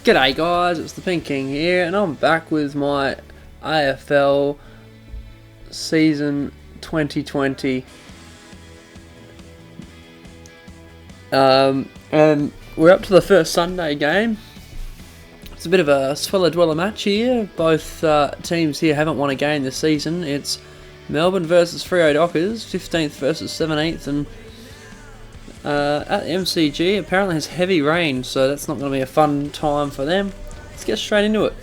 G'day guys, it's the Pink King here, and I'm back with my AFL season 2020. And we're up to the first Sunday game. It's a bit of a sweller-dweller match here. Both teams here haven't won a game this season. It's Melbourne versus Freo Dockers, 15th versus 17th, and at the MCG apparently has heavy rain, so that's not going to be a fun time for them. Let's get straight into it.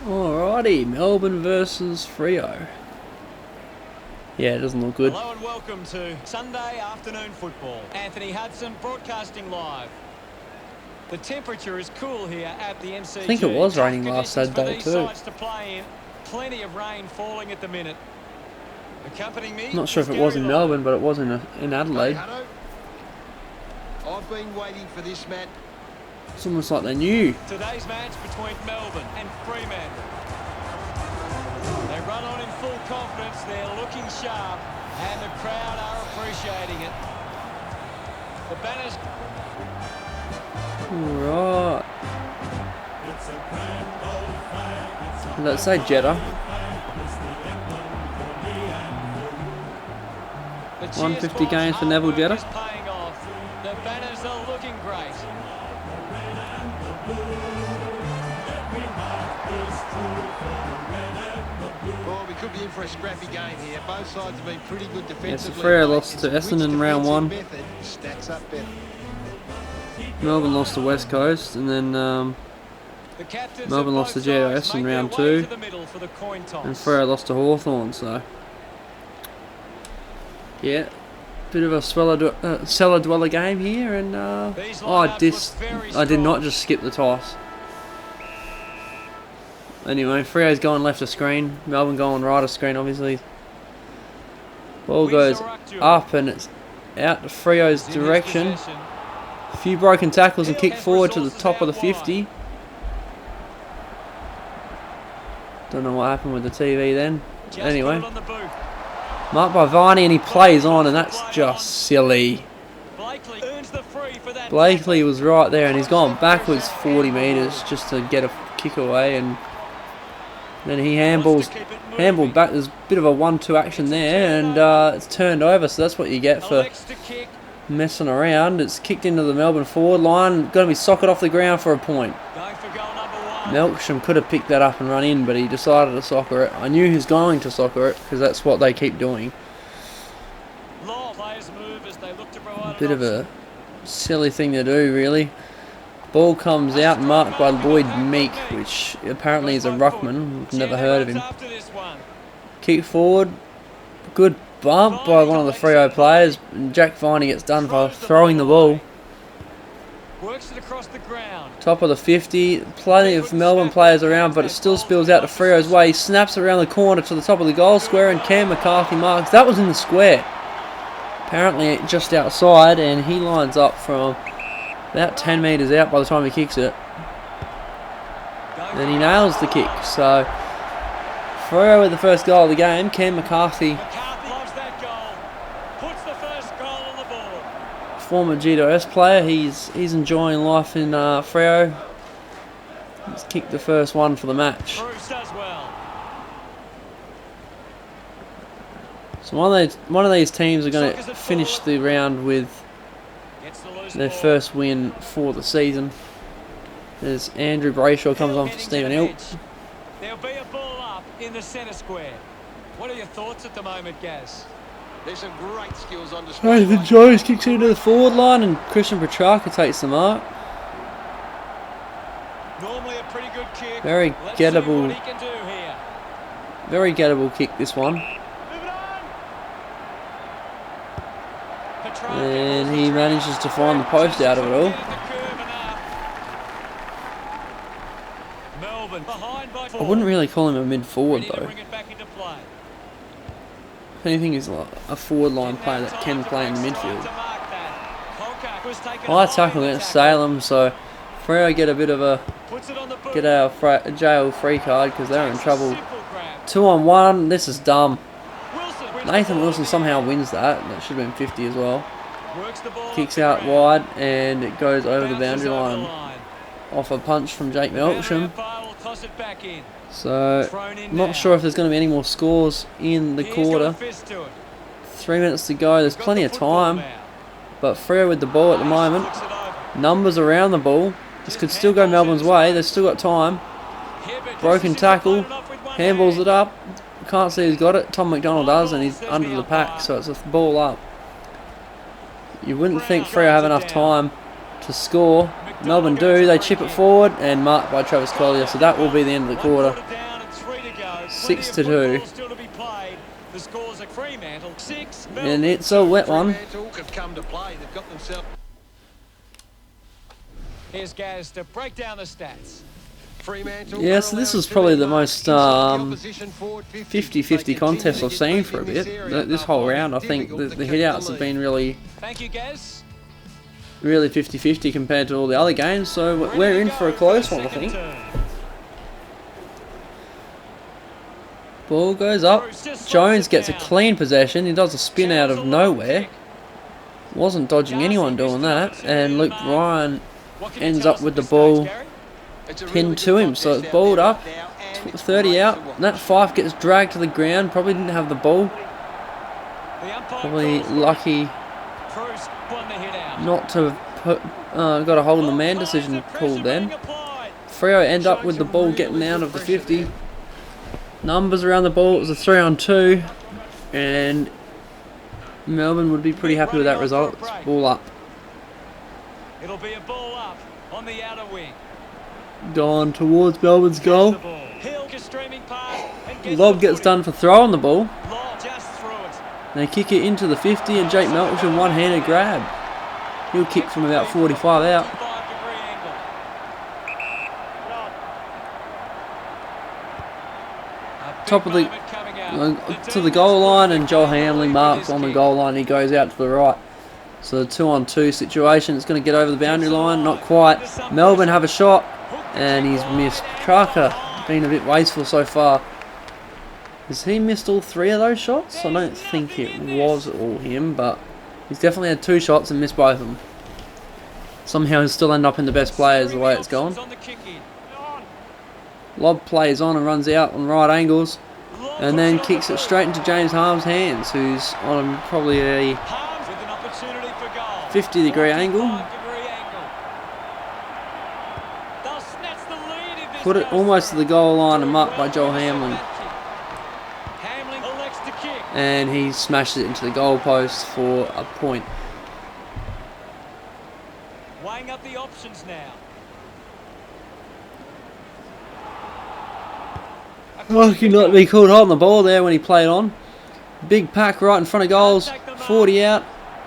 Alrighty, Melbourne versus Freo. Yeah, it doesn't look good. Hello and welcome to Sunday afternoon football. Anthony Hudson broadcasting live. The temperature is cool here at the MCG. I think it was raining last Saturday too. Plenty of rain falling at the minute. Accompanying me. I'm not sure if it was in Melbourne, but it was in Adelaide. I've been waiting for this match. It's almost like they knew. Today's match between Melbourne and Fremantle. They run on in full confidence. They're looking sharp, and the crowd are appreciating it. The banners. Right. Let's say Jeddah. 150 games for Neville Jeddah. The banners are looking great. Well, we could be in for a scrappy game here. Both sides have been pretty good defensively. Yes, Freo lost to Essendon in round one. Stacks up better. Melbourne lost to West Coast, and then Melbourne lost to GWS in round two, and Freo lost to Hawthorn. So, yeah, bit of a cellar-dweller game here, and I did not just skip the toss. Anyway, Freo's going left of screen, Melbourne going right of screen, obviously. Ball goes up, and it's out to Freo's direction. A few broken tackles and kick forward to the top of the 50. Don't know what happened with the TV then. Anyway, marked by Viney, and he plays on, and that's just silly. Blakely was right there, and he's gone backwards 40 metres just to get a kick away, and then he handballed back. There's a bit of a 1-2 action there, and it's turned over, so that's what you get for messing around. It's kicked into the Melbourne forward line, going to be socket off the ground for a point. Melksham could have picked that up and run in, but he decided to soccer it. I knew he was going to soccer it because that's what they keep doing. A bit of a silly thing to do, really. Ball comes out, marked by Lloyd Meek, which apparently is a ruckman. I've never heard of him. Kick forward, good bump by one of the Freo players. Jack Viney gets done for throwing the ball. Works it across the ground. Top of the 50, plenty of Melbourne players around, but it still spills out to Freo's way. He snaps around the corner to the top of the goal square, and Cam McCarthy marks. That was in the square. Apparently just outside, and he lines up from about 10 metres out by the time he kicks it. Then he nails the kick. So Freo with the first goal of the game. Cam McCarthy, former GWS player, he's enjoying life in Freo. He's kicked the first one for the match. So one of these teams are going to finish the round with their first win for the season. As Andrew Brayshaw comes on for Stephen Hilt. There'll be a ball up in the centre square. What are your thoughts at the moment, Gaz? There's some great skills on display. Nathan Jones kicks into the forward line, and Christian Petrarca takes the mark. Normally a pretty good kick. Very gettable kick, this one. And he manages to find the post out of it all. I wouldn't really call him a mid-forward though. If anything, he's like a forward line player that can play in the midfield. High tackle against Salem, so Freo get a bit of a jail free card because they're in trouble. 2-on-1, this is dumb. Nathan Wilson somehow wins that. That should have been 50 as well. Works the ball Kicks off out the ground. wide and it goes over the Bounces boundary over the line off a punch from Jake Melksham. Umpire will toss it back in. So, Thrown in I'm now. not sure if there's going to be any more scores in the He's got a quarter. fist to it. 3 minutes to go. There's Got plenty the of football time. now. But Freo with the ball at the moment. Flicks it over. Numbers around the ball. This could still go Melbourne's way. They've still got time. Hibbert Broken just tackle. floated off with one Handballs hand. it up. Can't see who's got it. Tom McDonald does, and he's under the pack, so it's a ball up. You wouldn't think Freo have enough time to score. Melbourne do. They chip it forward and marked by Travis Collier, so that will be the end of the quarter. 6 to 2. The scores are Fremantle 6. And it's a wet one. Fremantle could come to play. They've got themselves. Here's Gaz to break down the stats. Fremantle. Yeah, so this was probably the most 50-50 contest I've seen for a bit. This whole round, I think the hitouts have been really Thank you, Gaz. 50-50 compared to all the other games, so we're in for a close one, I think. Ball goes up. Jones gets a clean possession. He does a spin out of nowhere. Wasn't dodging anyone doing that, and Luke Ryan ends up with the ball pinned to him, so it's balled up. 30 out. That Fife gets dragged to the ground. Probably didn't have the ball. Probably lucky not to have got a hold in the man decision called then. Freo end up with the ball getting out of the 50. Numbers around the ball. It was a 3-on-2, and Melbourne would be pretty happy with that result. It's ball up. It'll be a ball up on the outer wing. Gone towards Melbourne's goal. Hill just streaming past and Lob gets done for throwing the ball. Lob just through it. They kick it into the 50, and Jake Melksham one-handed grab. He'll kick from about 45 out. 45-degree angle. Top of the to the goal line, and Joel Hamling marks on the goal line. He goes out to the right. So the 2-on-2 situation. It's going to get over the boundary line. Not quite. Melbourne have a shot, and he's missed. Petrarca been a bit wasteful so far. Has he missed all 3 of those shots? I don't think it was all him, but he's definitely had 2 shots and missed both of them. Somehow he'll still end up in the best players the way it's gone. Lob plays on and runs out on right angles, and then kicks it straight into James Harm's hands, who's on probably a 50-degree angle. Put it almost to the goal line and marked by Joel Hamling. And he smashes it into the goal post for a point. Weighing up the options now. Lucky not to be called on the ball there when he played on. Big pack right in front of goals. 40 out.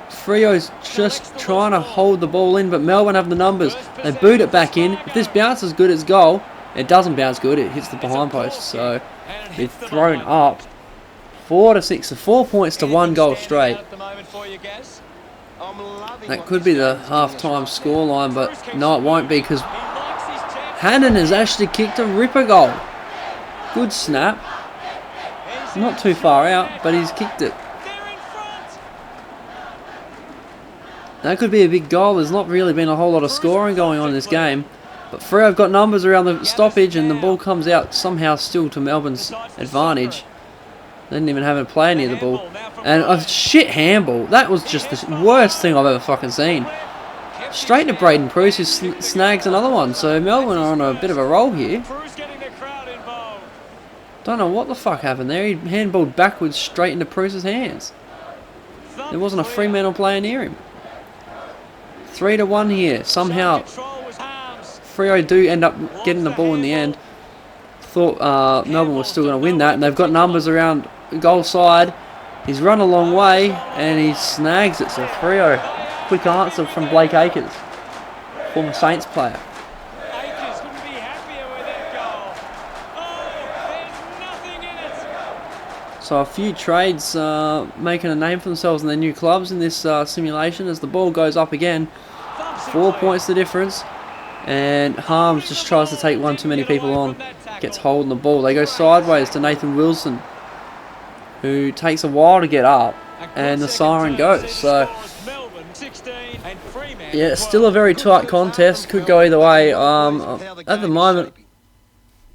Freo's just trying to hold the ball in, but Melbourne have the numbers. They boot it back in. If this bounces good, it's goal. It doesn't bounce good. It hits the behind post. So it's thrown up. 4-6. So 4 points to 1 goal straight. That could be the half-time scoreline, but no, it won't be, because Hannon has actually kicked a ripper goal. Good snap. Not too far out, but he's kicked it. That could be a big goal. There's not really been a whole lot of scoring going on in this game. But Freo have got numbers around the stoppage, and the ball comes out somehow still to Melbourne's advantage. They didn't even have a player near the ball. And a shit handball. That was just the worst thing I've ever fucking seen. Straight to Braden Bruce, who snags another one. So Melbourne are on a bit of a roll here. Don't know what the fuck happened there. He handballed backwards straight into Bruce's hands. There wasn't a Fremantle player near him. 3-1 here. Somehow Freo do end up getting the ball in the end. Thought Melbourne was still going to win that, and they've got numbers around the goal side. He's run a long way, and he snags it. So Freo, quick answer from Blake Acres, former Saints player. Acres couldn't be happier with that goal. Oh, there's nothing in it. So a few trades making a name for themselves in their new clubs in this simulation as the ball goes up again. 4 points the difference, and Harms just tries to take one too many people on. Gets hold of the ball. They go sideways to Nathan Wilson. who takes a while to get up, and the siren goes. So yeah, still a very tight contest. Could go either way. At the moment,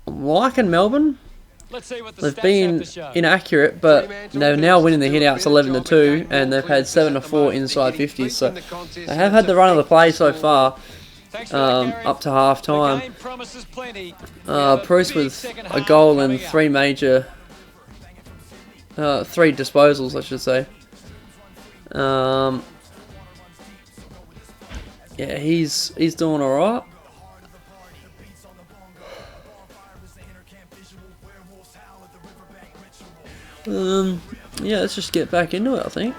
I'm liking Melbourne. They've been inaccurate, but they're now winning the hitouts 11-2, and they've had 7-4 inside 50s. So they have had the run of the play so far, up to half time. Bruce with a goal and three disposals, I should say. Yeah, he's doing all right. Yeah, let's just get back into it, I think.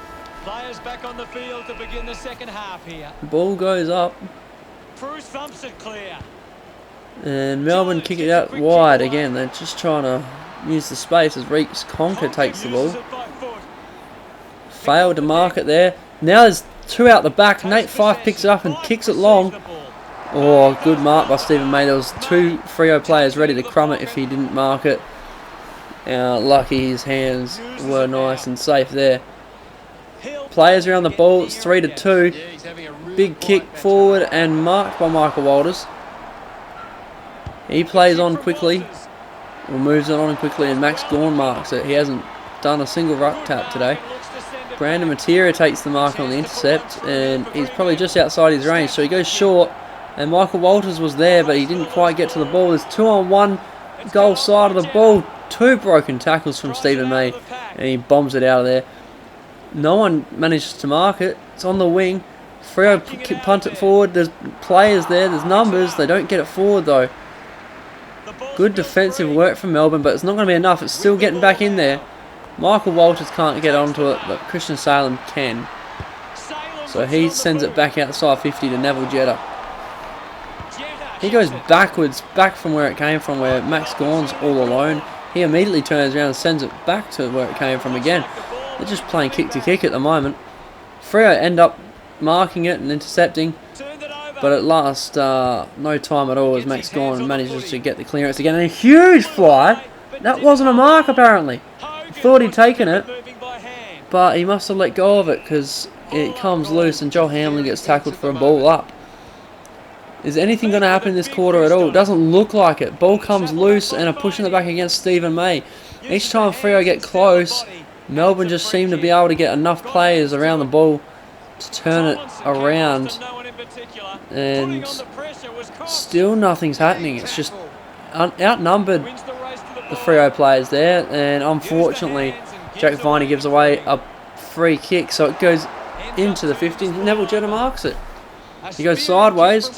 Players back on the field to begin the second half here. Ball goes up. Bruce thumps it clear. And Melbourne kick it out wide again. They're just trying to use the space as Reeks Conker takes the ball. Failed to mark it there. Now there's two out the back. Nate Fyfe picks it up and kicks it long. Oh, good mark by Stephen May. There was two Freo players ready to crumb it if he didn't mark it. Lucky his hands were nice and safe there. Players around the ball. It's 3-2. Big kick forward and marked by Michael Walters. He plays on quickly, or moves it on quickly, and Max Gawn marks it. He hasn't done a single ruck tap today. Brandon Materia takes the mark on the intercept, and he's probably just outside his range, so he goes short. And Michael Walters was there, but he didn't quite get to the ball. There's 2-on-1, goal side of the ball. Two broken tackles from Stephen May, and he bombs it out of there. No one manages to mark it. It's on the wing. Freo punt it forward. There's players there. There's numbers. They don't get it forward though. Good defensive work from Melbourne, but it's not going to be enough. It's still getting back in there. Michael Walters can't get onto it, but Christian Salem can. So he sends it back outside 50 to Neville Jetta. He goes backwards, back from where it came from, where Max Gawn's all alone. He immediately turns around and sends it back to where it came from again. They're just playing kick to kick at the moment. Freo end up marking it and intercepting, but at last, no time at all as Max Gawn manages to get the clearance again. And a huge fly. That wasn't a mark apparently. Thought he'd taken it, but he must have let go of it because it comes loose and Joel Hamlin gets tackled for a ball up. Is anything going to happen in this quarter at all? It doesn't look like it. Ball comes loose and are pushing it back against Stephen May. Each time Freo get close, Melbourne just seem to be able to get enough players around the ball to turn it around. And still nothing's happening. It's just outnumbered, the Freo players there. And unfortunately, Jack Viney gives away a free kick. So it goes into the 50. Neville Jetta marks it. He goes sideways.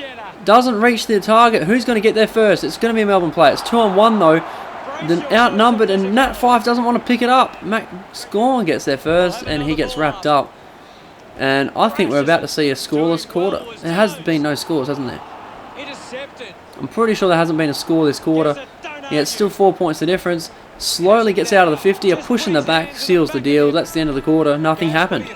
Doesn't reach the target. Who's going to get there first? It's going to be a Melbourne player. It's 2-on-1 though. Then outnumbered, and Nat Fyfe doesn't want to pick it up. Max Gawn gets there first, and he gets wrapped up. And I think we're about to see a scoreless quarter. There has been no scores, hasn't there? I'm pretty sure there hasn't been a score this quarter. Yeah, it's still 4 points the difference. Slowly gets out of the 50. A push in the back seals the deal. That's the end of the quarter. Nothing happened.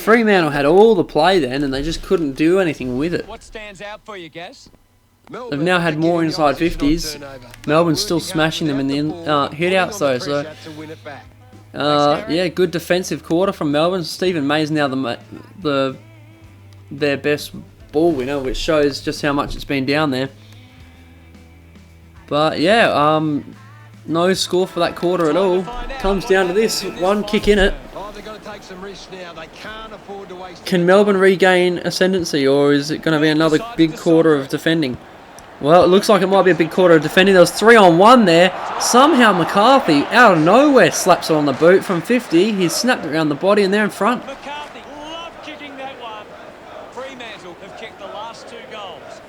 Fremantle had all the play then, and they just couldn't do anything with it. What stands out for you, Gas? They've now had more inside 50s. Melbourne's still smashing them in the hit-outs though. So, yeah, good defensive quarter from Melbourne. Stephen May's now their best ball winner, which shows just how much it's been down there. But yeah, no score for that quarter at all. Comes down to this one kick in it. Can Melbourne regain ascendancy, or is it going to be another big quarter of defending? Well, it looks like it might be a big quarter of defending. There was 3-on-1 there. Somehow McCarthy, out of nowhere, slaps it on the boot from 50. He's snapped it around the body, and they're in front. McCarthy loved kicking that one. Fremantle have kicked the last two goals.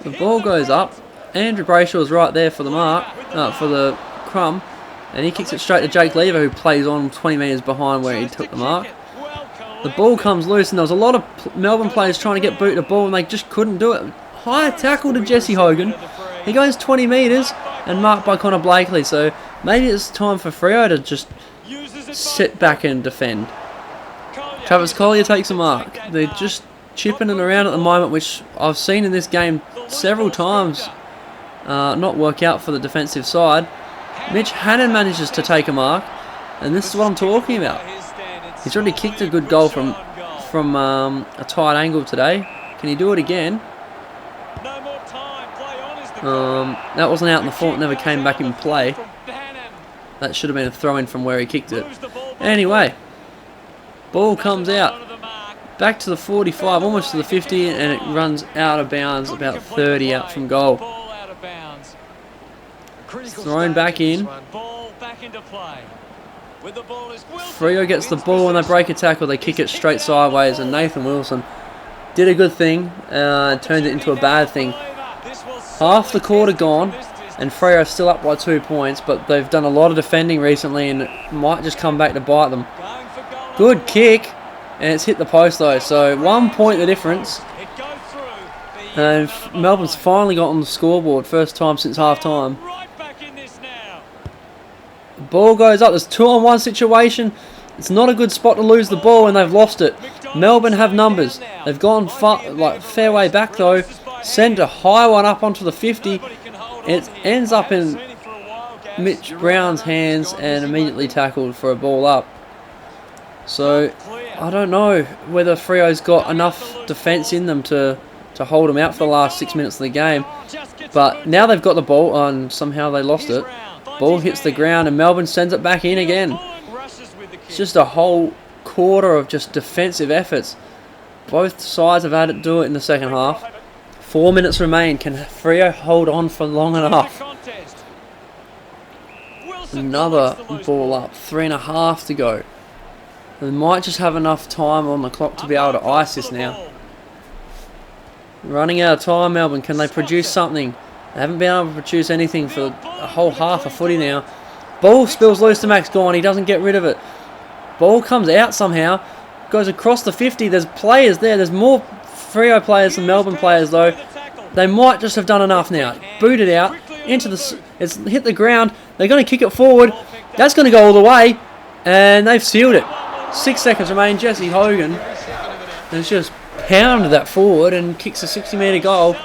The ball goes up. Andrew Brayshaw's right there for the mark, for the crumb. And he kicks it straight to Jake Lever, who plays on 20 metres behind where he took the mark. The ball comes loose, and there was a lot of Melbourne players trying to get boot the ball, and they just couldn't do it. High tackle to Jesse Hogan. He goes 20 metres, and marked by Connor Blakely. So maybe it's time for Freo to just sit back and defend. Travis Collier takes a mark. They're just chipping it around at the moment, which I've seen in this game several times. not work out for the defensive side. Mitch Hannon manages to take a mark, and this is what I'm talking about. He's already kicked a good goal from a tight angle today. Can he do it again? That wasn't out in the fault, never came back in play. That should have been a throw-in from where he kicked it. Anyway, ball comes out. Back to the 45, almost to the 50, and it runs out of bounds, about 30 out from goal. Thrown back in. Freo gets the ball and they break a tackle. They kick it straight sideways, and Nathan Wilson did a good thing and turned it into a bad thing. Half the quarter gone, and Freo are still up by 2 points, but they've done a lot of defending recently and it might just come back to bite them. Good kick, and it's hit the post though, so 1 point the difference. And Melbourne's finally got on the scoreboard, first time since half time. The ball goes up, there's 2-on-1 situation. It's not a good spot to lose the ball, and they've lost it. Melbourne have numbers. They've gone fair way back though. Send a high one up onto the 50. It ends up in Mitch Brown's hands and immediately tackled for a ball up. So I don't know whether Freo's got enough defence in them to hold them out for the last 6 minutes of the game. But now they've got the ball and somehow they lost it. Ball hits the ground and Melbourne sends it back in again. It's just a whole quarter of just defensive efforts. Both sides have had to do it in the second half. 4 minutes remain. Can Freo hold on for long enough? Another ball up. 3.5 to go. They might just have enough time on the clock to be able to ice this now. Running out of time, Melbourne. Can they produce something? They haven't been able to produce anything for a whole half of footy now. Ball spills loose to Max Gawn. He doesn't get rid of it. Ball comes out somehow. Goes across the 50. There's players there. There's more Freo players than Melbourne players though. They might just have done enough now. Booted out into the. It's hit the ground. They're going to kick it forward. That's going to go all the way, and they've sealed it. 6 seconds remain. Jesse Hogan has just pounded that forward and kicks a 60-metre goal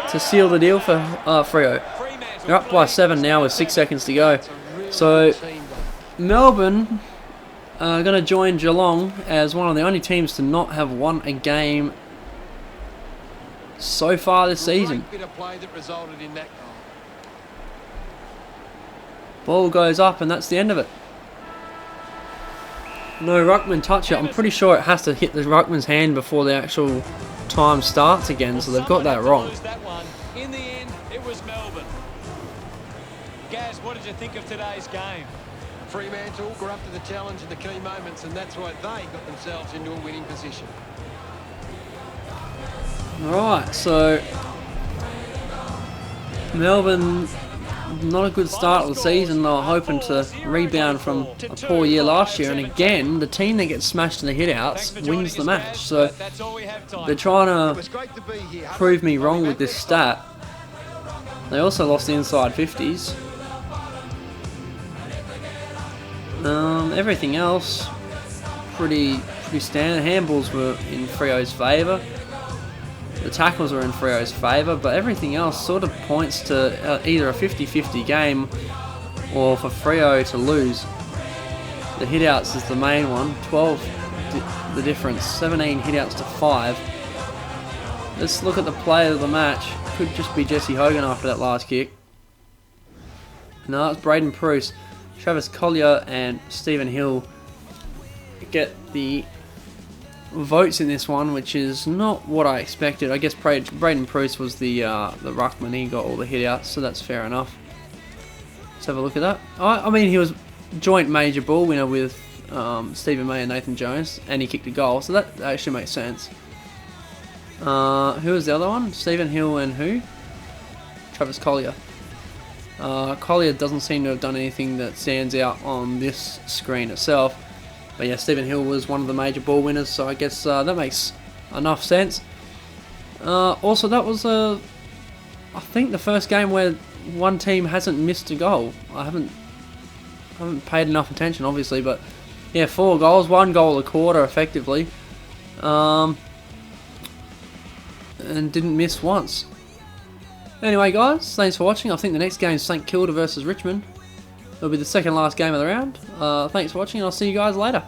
to seal the deal for Freo. They're up by 7 now with 6 seconds to go. So Melbourne are going to join Geelong as one of the only teams to not have won a game so far this season. Ball goes up and that's the end of it. No ruckman touch it. I'm pretty sure it has to hit the ruckman's hand before the actual time starts again, so they've got that wrong. In the end, it was Melbourne. Gaz, what did you think of today's game? Fremantle got up to the challenge in the key moments, and that's why they got themselves into a winning position. Alright, so Melbourne, not a good start of the season. They were hoping to rebound from a poor year last year, and again, the team that gets smashed in the hit-outs wins the match. So they're trying to prove me wrong with this stat. They also lost the inside 50s. Everything else pretty standard. Handballs were in Freo's favour. The tackles were in Freo's favour, but everything else sort of points to either a 50-50 game or for Freo to lose. The hit-outs is the main one. 12 the difference. 17 hit-outs to 5. Let's look at the player of the match. Could just be Jesse Hogan after that last kick. No, it's Braden Preuss. Travis Collier and Stephen Hill get the votes in this one, which is not what I expected. I guess Braden Preuss was the ruckman. He got all the hit-outs, so that's fair enough. Let's have a look at that. I mean, he was joint major ball winner with Stephen May and Nathan Jones, and he kicked a goal, so that actually makes sense. Who was the other one? Stephen Hill and who? Travis Collier. Collier doesn't seem to have done anything that stands out on this screen itself. But yeah, Stephen Hill was one of the major ball winners, so I guess that makes enough sense. Also, that was, I think, the first game where one team hasn't missed a goal. I haven't paid enough attention, obviously, but yeah, 4 goals, 1 goal a quarter, effectively. And didn't miss once. Anyway, guys, thanks for watching. I think the next game is St Kilda versus Richmond. It'll be the second last game of the round. Thanks for watching, and I'll see you guys later.